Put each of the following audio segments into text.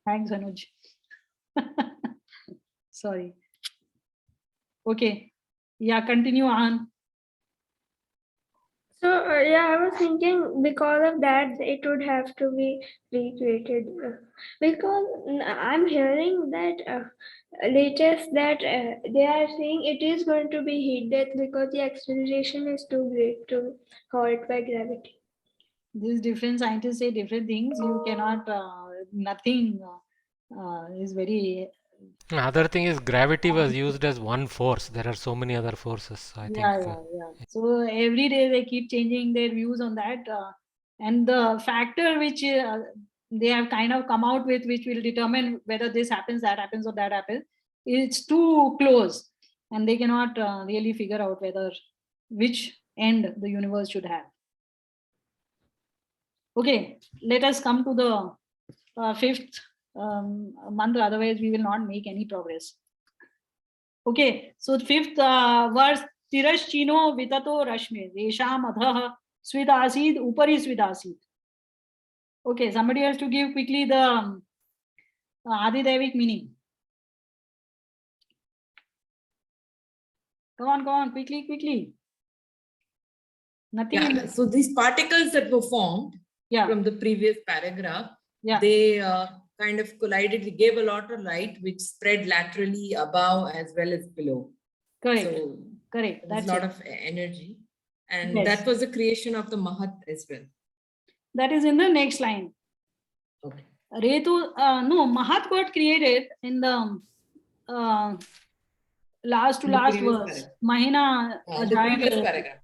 Thanks, Anuj. Sorry. Okay. Yeah, continue on. So, I was thinking because of that, it would have to be recreated. Because I'm hearing that latest that they are saying it is going to be heat death because the acceleration is too great to halt by gravity. These different scientists say different things. You cannot, nothing is very. Other thing is gravity was used as one force. There are so many other forces. I think. Yeah. So every day they keep changing their views on that. And the factor which they have kind of come out with, which will determine whether this happens, that happens, or that happens, it's too close. And they cannot really figure out whether which end the universe should have. Okay, let us come to the fifth mantra, otherwise we will not make any progress. Okay, so fifth verse, Tiraschino Vitato Rashmi, Resham Adha Svidasid, Upari Svidasid. Okay, somebody has to give quickly the Adidevik meaning. Come on, quickly. Nothing. Yeah, so these particles that were formed from the previous paragraph, they kind of collided. They gave a lot of light, which spread laterally above as well as below. Correct. So correct. That's a lot of energy. And that was the creation of the Mahat as well. That is in the next line. Okay. Retu, no, Mahat got created in the last verse. Mahina. The previous paragraph.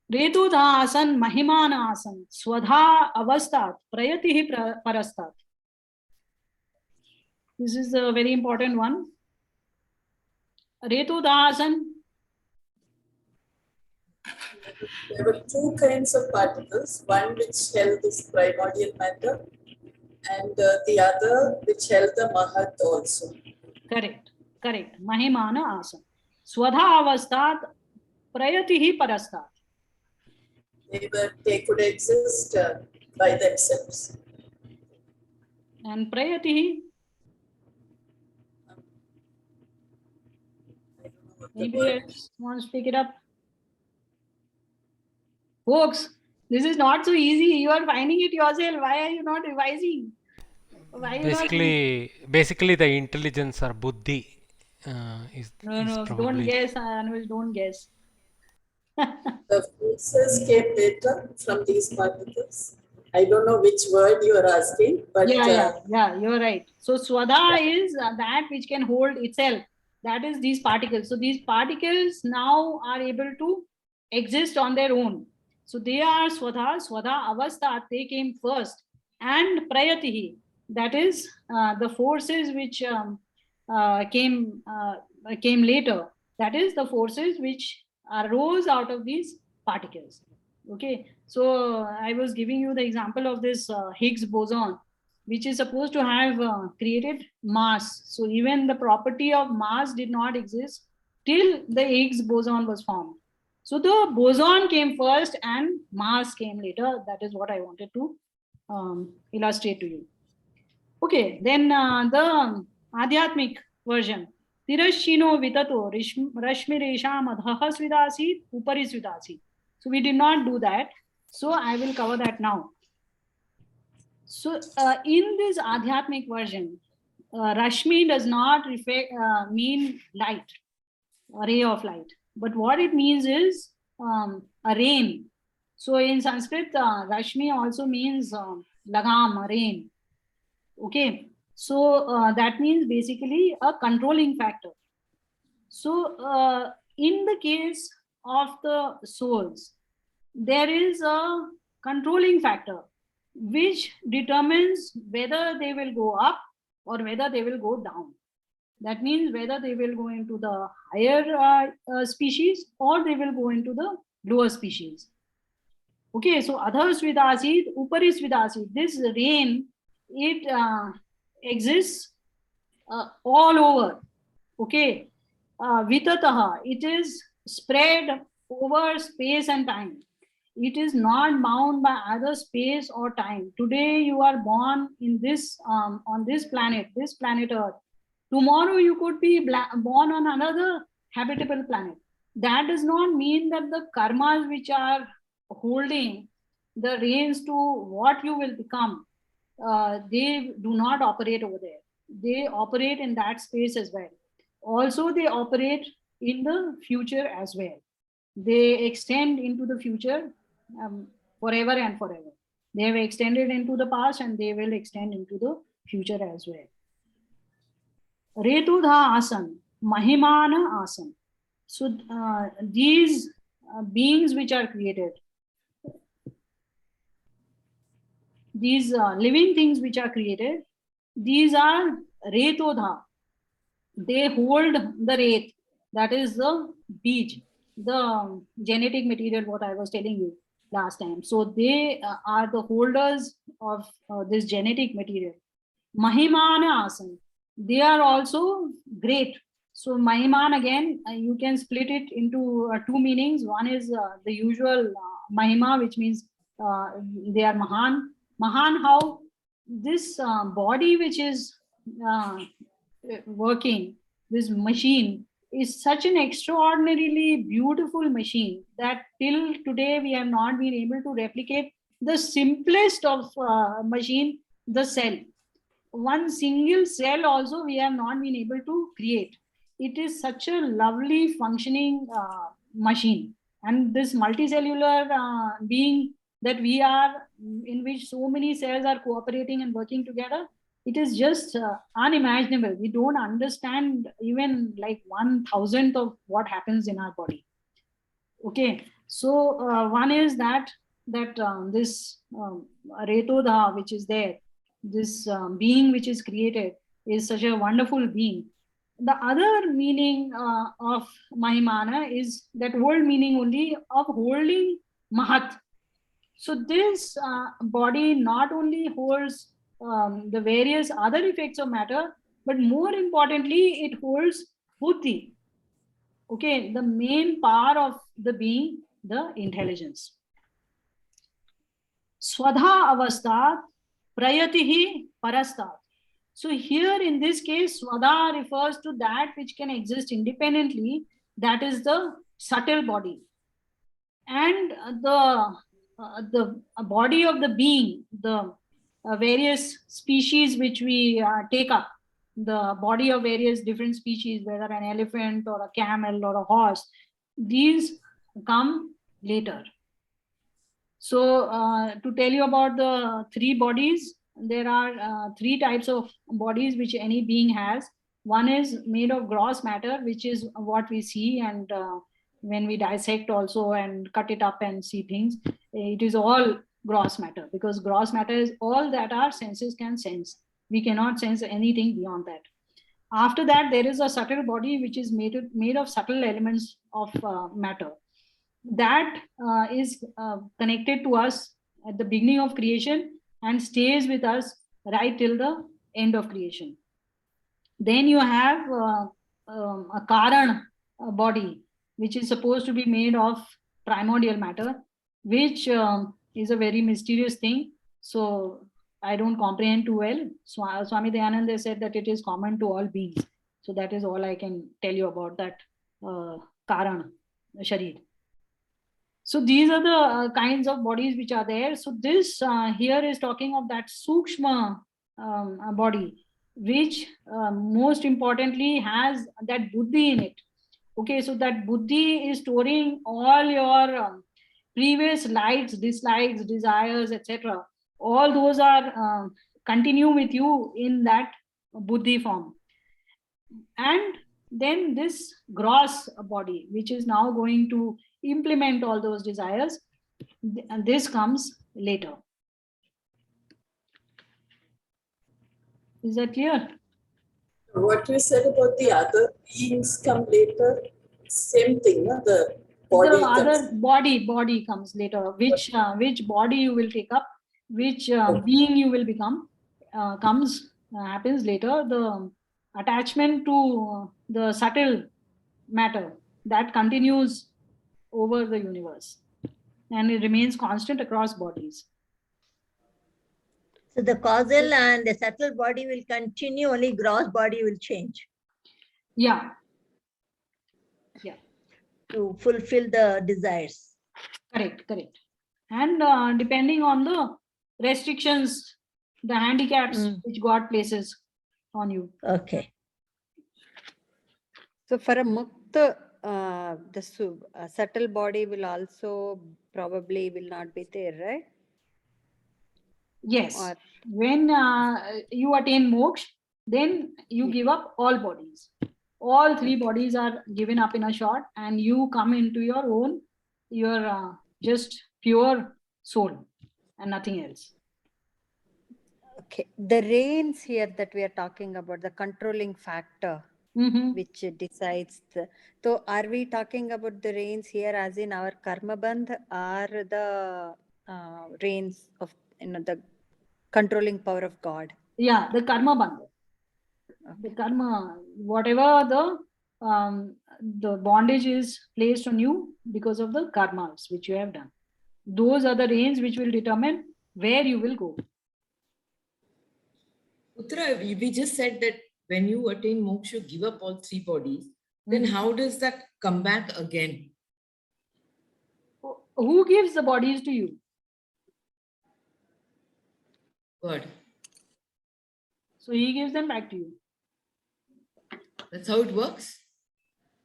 Retu tha asan mahimana asan swadha avastat prayatihi parastat. This is a very important one. Retu tha asan. There were two kinds of particles, one which held this primordial matter and the other which held the Mahat also. Correct. Mahimana asan. Swadha avastat prayatihi parastat. They could exist by themselves. And prayatihi. Anybody else wants to pick it up? Folks, this is not so easy. You are finding it yourself. Why are you not revising? Basically, the intelligence or buddhi is probably... Don't guess, Anuj, don't guess. The forces came later from these particles. I don't know which word you are asking, but yeah, you're right. So Swadha is that which can hold itself. That is these particles. So these particles now are able to exist on their own. So they are Swadha Avasthat, they came first. And Prayatihi, that is the forces which came later. That is the forces which arose out of these particles. Okay, so I was giving you the example of this Higgs boson, which is supposed to have created mass. So even the property of mass did not exist till the Higgs boson was formed. So the boson came first and mass came later. That is what I wanted to illustrate to you. Okay, then the Adhyatmic version. Tirashino vitato rashmi resham adhaha svidasit upari svidasit. So we did not do that. So I will cover that now. So in this Adhyatmic version, Rashmi does not mean light, a ray of light. But what it means is a rain. So in Sanskrit, Rashmi also means lagam, a rain. Okay. So that means basically a controlling factor. So in the case of the souls, there is a controlling factor which determines whether they will go up or whether they will go down. That means whether they will go into the higher species or they will go into the lower species. Okay, so Adhar Svidasid, Upari Svidasid, this rain, it exists all over. Okay, Vitataha, it is spread over space and time. It is not bound by either space or time. Today you are born in this on this planet Earth. Tomorrow you could be born on another habitable planet. That does not mean that the karmas which are holding the reins to what you will become, they do not operate over there. They operate in that space as well. Also, they operate in the future as well. They extend into the future forever and forever. They have extended into the past and they will extend into the future as well. Retudha asan, Mahimana asan. So these beings which are created, these living things which are created, these are Retodha. They hold the Ret, that is the beach, the genetic material, what I was telling you last time. So they are the holders of this genetic material. Mahimana asan. They are also great. So Mahiman, again, you can split it into two meanings. One is the usual Mahima, which means they are Mahan. Mahan, how this body which is working, this machine is such an extraordinarily beautiful machine that till today we have not been able to replicate the simplest of machine, the cell. One single cell also we have not been able to create. It is such a lovely functioning machine. And this multicellular being that we are, in which so many cells are cooperating and working together, it is just unimaginable. We don't understand even like 1,000th of what happens in our body. Okay, so one is that this Retodha which is there, this being which is created is such a wonderful being. The other meaning of Mahimana is that old meaning only of holding Mahat. So this body not only holds the various other effects of matter, but more importantly, it holds Buddhi. Okay, the main power of the being, the intelligence. Swadha avasthat prayatihi parastat. So here in this case, Swadha refers to that which can exist independently, that is the subtle body. And the body of the being, the various species which we take up, the body of various different species, whether an elephant or a camel or a horse, these come later. So to tell you about the three bodies, there are three types of bodies which any being has. One is made of gross matter, which is what we see, and when we dissect also and cut it up and see things, it is all gross matter, because gross matter is all that our senses can sense. We cannot sense anything beyond that. After that, there is a subtle body which is made of subtle elements of matter. That is connected to us at the beginning of creation and stays with us right till the end of creation. Then you have a Karan body, which is supposed to be made of primordial matter, which is a very mysterious thing. So I don't comprehend too well. Swami Dayananda said that it is common to all beings. So that is all I can tell you about that Karan Sharir. So these are the kinds of bodies which are there. So this here is talking of that Sukshma body, which most importantly has that Buddhi in it. Okay, so that Buddhi is storing all your previous likes, dislikes, desires, etc. All those are continue with you in that Buddhi form. And then this gross body, which is now going to implement all those desires, and this comes later. Is that clear? What you said about the other beings come later, same thing, no? The body the other body comes later. Which body you will take up, which being you will become, happens later. The attachment to the subtle matter, that continues over the universe. and it remains constant across bodies. So the causal and the subtle body will continue, only gross body will change. Yeah. Yeah. To fulfill the desires. Correct, correct. And depending on the restrictions, the handicaps which God places on you. Okay. So for a mukta, the subtle body will also probably will not be there, right? Yes. Or when you attain moksha, then you give up all bodies. All three bodies are given up in a shot, and you come into your own, your just pure soul and nothing else. okay, the rains here that we are talking about, the controlling factor, which decides the. So, are we talking about the rains here, as in our karma bandh, or the rains of the controlling power of God? Yeah, the karma bandha. The karma, whatever the bondage is placed on you because of the karmas which you have done. Those are the reins which will determine where you will go. Uttara, we just said that when you attain moksha, you give up all three bodies. Then how does that come back again? Who gives the bodies to you? God. So he gives them back to you. That's how it works?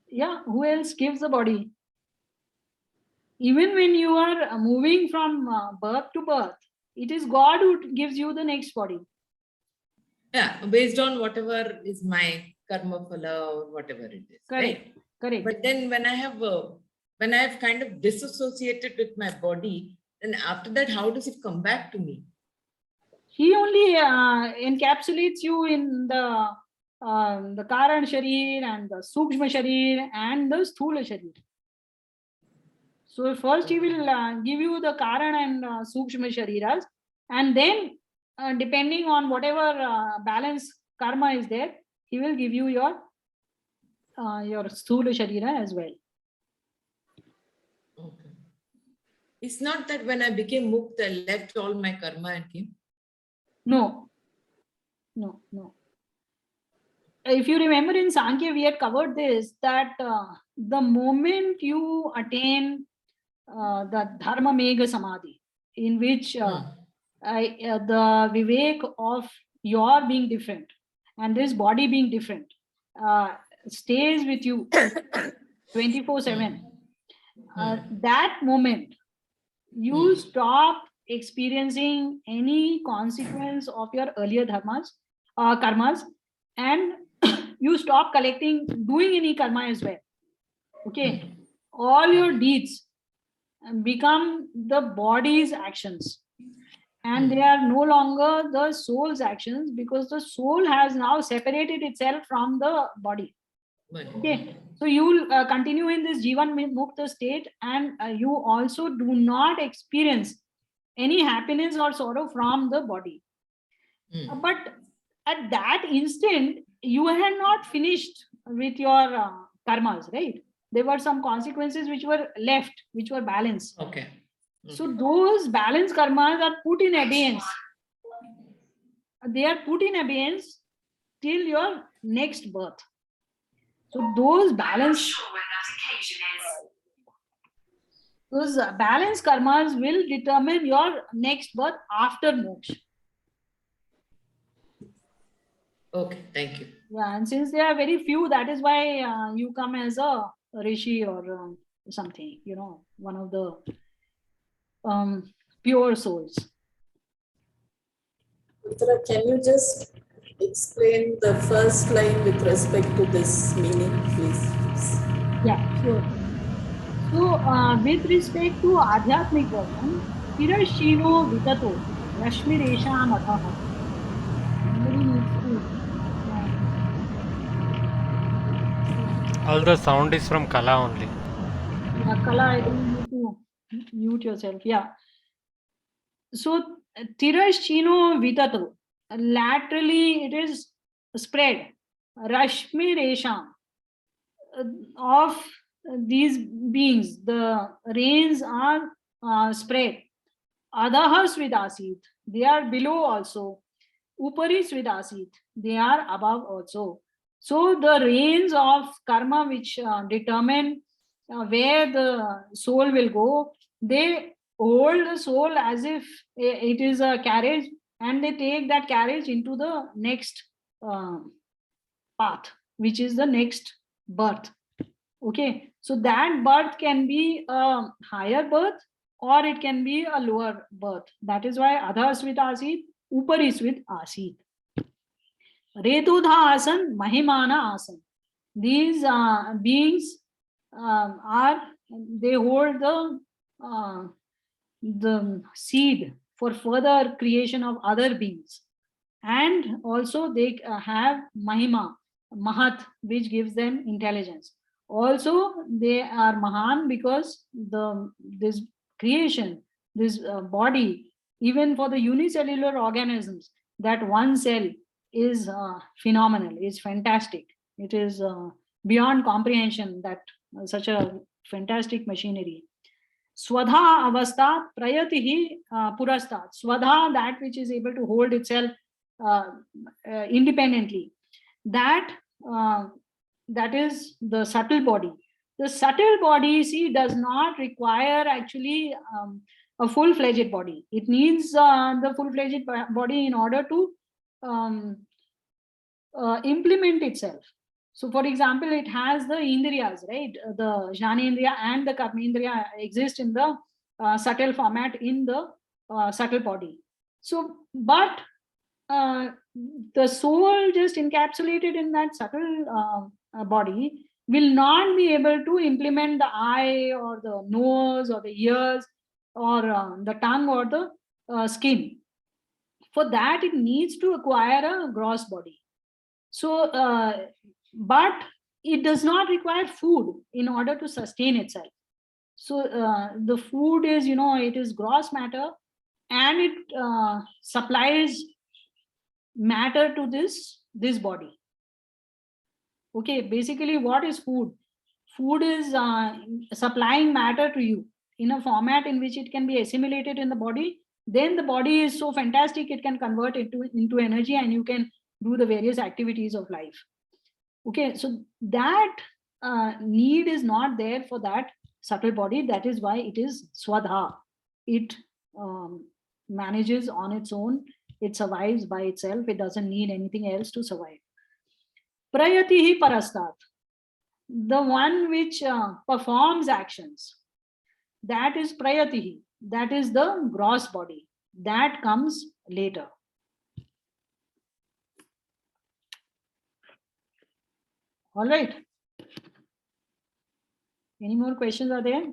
Yeah, who else gives the body? Even when you are moving from birth to birth, it is God who gives you the next body. Yeah, based on whatever is my karma phala or whatever it is. Correct. Right? Correct. But then when I have kind of disassociated with my body, then after that, how does it come back to me? He only encapsulates you in the Karan Sharir and the Sukshma Sharir and the Sthula Sharir. So first he will give you the Karan and Sukshma Shariras, and then depending on whatever balance karma is there, he will give you your Sthula Sharira as well. Okay. It's not that when I became mukta, I left all my karma and came. No. If you remember in Sankhya, we had covered this, that the moment you attain the Dharma Megha Samadhi, in which the Vivek of your being different and this body being different stays with you 24/7. That moment, you stop experiencing any consequence of your earlier karmas, and you stop doing any karma as well. Okay, all your deeds become the body's actions, and they are no longer the soul's actions, because the soul has now separated itself from the body. Okay, so you will continue in this Jivan Mukta state, and you also do not experience any happiness or sorrow from the body. But at that instant, you had not finished with your karmas, right? There were some consequences which were left, which were balanced. Okay. So those balanced karmas are put in abeyance. They are put in abeyance till your next birth. So those balanced karmas will determine your next birth after moksha. Okay, thank you. Yeah, and since there are very few, that is why you come as a rishi or something, one of the pure souls. Uttara, can you just explain the first line with respect to this meaning, please? Yeah, sure. So, with respect to Adhyatmic version, Tirashino Vitato, Rashmiresha Mataha. Somebody needs to. All the sound is from Kala only. Yeah, Kala, I think you need to mute yourself. Yeah. So, Tirashino Vitato, laterally it is spread. Rashmi Resha, of these beings, the rains are spread. Adhah Svidasit, they are below also. Upari Svidasit, they are above also. So the reins of karma which determine where the soul will go, they hold the soul as if it is a carriage, and they take that carriage into the next path, which is the next birth. Okay, so that birth can be a higher birth or it can be a lower birth. That is why adhas with asit, uparis with asit. Retudha asan, mahimana asan. These beings they hold the seed for further creation of other beings, and also they have mahima, mahat, which gives them intelligence. Also they are mahan because this creation, this body, even for the unicellular organisms, that one cell is phenomenal, is fantastic. It is beyond comprehension that such a fantastic machinery. Swadha avastha prayatihi purastat. Swadha, that which is able to hold itself independently. That is the subtle body. The subtle body, see, does not require actually a full-fledged body. It needs the full-fledged body in order to implement itself. So, for example, it has the indriyas, right? The jnanendriya and the karmendriya exist in the subtle format in the subtle body. So, but the soul just encapsulated in that subtle body will not be able to implement the eye or the nose or the ears or the tongue or the skin. For that, it needs to acquire a gross body. So, but it does not require food in order to sustain itself. So the food is, it is gross matter, and it supplies matter to this body. Okay, basically what is food? Food is supplying matter to you in a format in which it can be assimilated in the body. Then the body is so fantastic, it can convert it into energy, and you can do the various activities of life. Okay, so that need is not there for that subtle body. That is why it is swadha. It manages on its own. It survives by itself. It doesn't need anything else to survive. Prayatihi parastat, the one which performs actions, that is prayatihi. That is the gross body. That comes later. All right. Any more questions are there?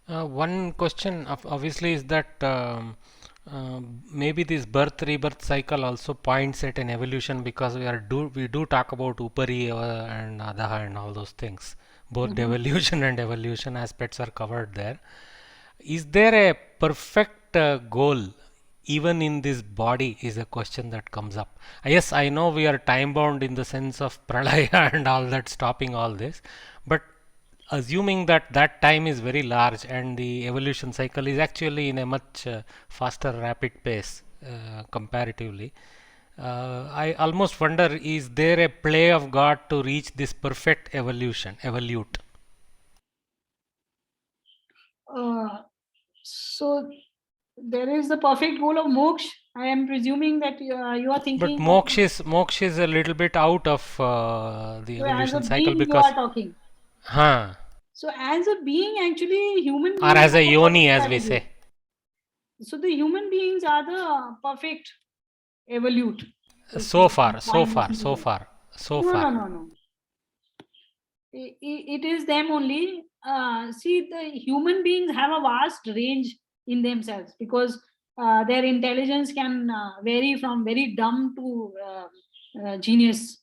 One question obviously is that maybe this birth rebirth cycle also points at an evolution, because we do talk about upari and adha and all those things. Both devolution and evolution aspects are covered there. Is there a perfect goal even in this body, is a question that comes up. Yes, I know we are time bound in the sense of pralaya and all that, stopping all this, but assuming that that time is very large and the evolution cycle is actually in a much faster rapid pace comparatively, I almost wonder, is there a play of God to reach this perfect evolute? So there is the perfect goal of moksha. I am presuming that you are thinking. But moksha is a little bit out of the evolution cycle, because you are talking. So as a being, actually, human beings, or as a yoni, as we say. So the human beings are the perfect evolute. So far. No. It is them only. See, the human beings have a vast range in themselves, because their intelligence can vary from very dumb to genius.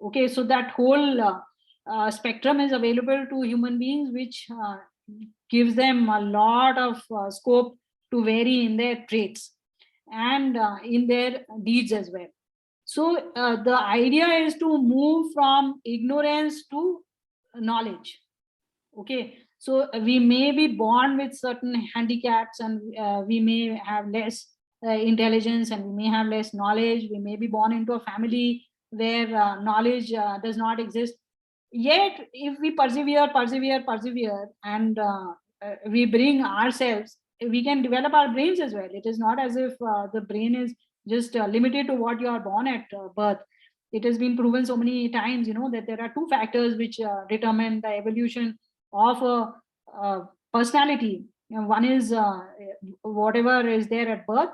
Okay, so that whole spectrum is available to human beings, which gives them a lot of scope to vary in their traits and in their deeds as well. So the idea is to move from ignorance to knowledge. Okay, so we may be born with certain handicaps, and we may have less intelligence, and we may have less knowledge. We may be born into a family where knowledge does not exist. Yet, if we persevere, and we bring ourselves, we can develop our brains as well. It is not as if the brain is just limited to what you are born at birth. It has been proven so many times, that there are two factors which determine the evolution of a personality. And one is whatever is there at birth.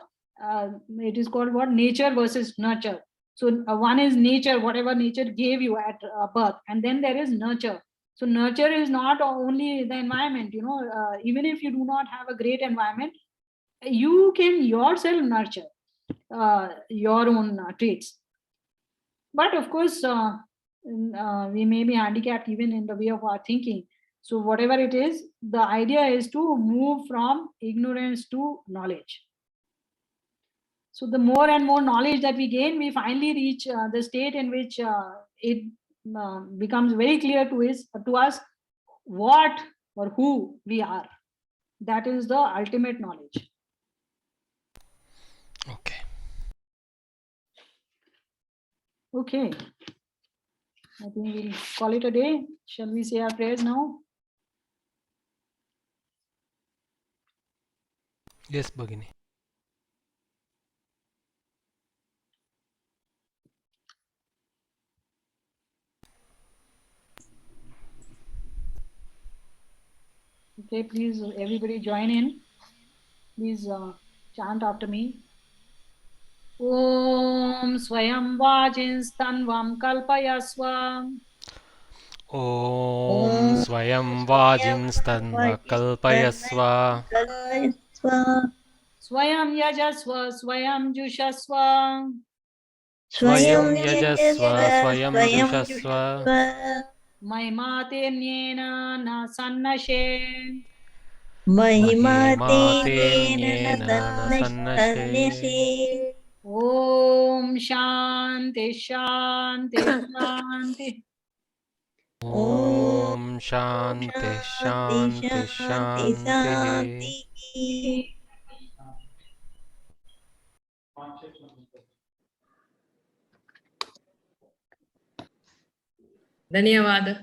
It is called what? Nature versus nurture. So one is nature, whatever nature gave you at birth, and then there is nurture. So nurture is not only the environment. Even if you do not have a great environment, you can yourself nurture your own traits. But of course, we may be handicapped even in the way of our thinking. So whatever it is, the idea is to move from ignorance to knowledge. So the more and more knowledge that we gain, we finally reach the state in which it becomes very clear to us what or who we are. That is the ultimate knowledge. Okay. Okay. I think we'll call it a day. Shall we say our prayers now? Yes, Bhagini. Okay, please everybody join in. Please chant after me. Om Swayam Vajinstanvam Kalpayaswa. Om Swayam Vajinstanva Kalpayasva. Swayam Yajasva Swayam Jushasva. Swayam Yajasva Swayam Jushasva. Mahimatenyena na sannashe. Mahimatenyena na sannashe. Om Shanti Shanti Shanti. Om Shanti Shanti Shanti. Dhanyawad.